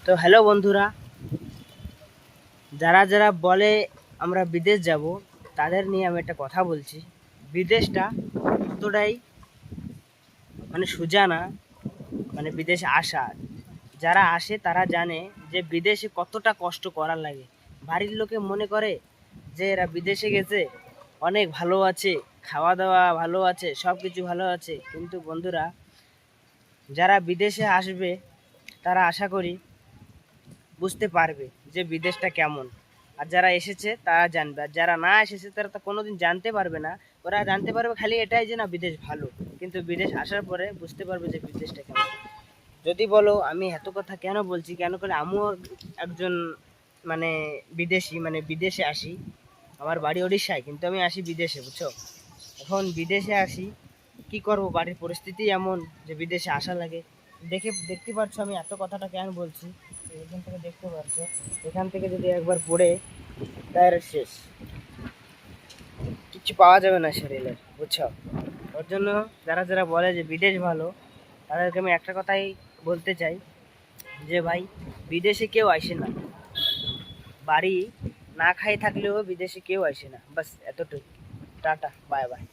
তো হ্যালো বন্ধুরা, যারা যারা বলে আমরা বিদেশ যাব তাদের নিয়ে আমি একটা কথা বলছি। বিদেশটা অতটাই সোজা না। বিদেশে আসা, যারা আসে তারা জানে যে বিদেশে কতটা কষ্ট করার লাগে। বাড়ির লোকে মনে করে যে এরা বিদেশে গেছে, অনেক ভালো আছে, খাওয়া দাওয়া ভালো আছে, সব কিছু ভালো আছে। কিন্তু বন্ধুরা, যারা বিদেশে আসবে তারা আশা করি বুঝতে পারবে যে বিদেশটা কেমন। আর যারা এসেছে তারা জানবে, আর যারা না এসেছে তারা তো কোনোদিন জানতে পারবে না। ওরা জানতে পারবে খালি এটাই যে না বিদেশ ভালো, কিন্তু বিদেশ আসার পরে বুঝতে পারবে যে বিদেশটা কেমন। যদি বলো আমি এত কথা কেন বলছি, কেন করে আমিও একজন মানে বিদেশি, বিদেশে আসি। আমার বাড়ি ওড়িশায়, কিন্তু আমি আসি বিদেশে, বুঝছো। এখন বিদেশে আসি, কি করব, বাড়ির পরিস্থিতি এমন যে বিদেশে আসা লাগে। দেখতে পাচ্ছ আমি এত কথাটা কেন বলছি। এখান থেকে দেখতে পাচ্ছ, এখান থেকে যদি একবার পড়ে ডাইরেক্ট শেষ, কিছু পাওয়া যাবে না শরীরে, বুঝছো। ওর জন্য যারা যারা বলে যে বিদেশ ভালো, তাদেরকে আমি একটা কথাই বলতে চাই যে ভাই, বিদেশে কেউ আসে না, বাড়ি না খাই থাকলেও বিদেশে কেউ আসে না। বাস এতটুকু। Tata, bye bye.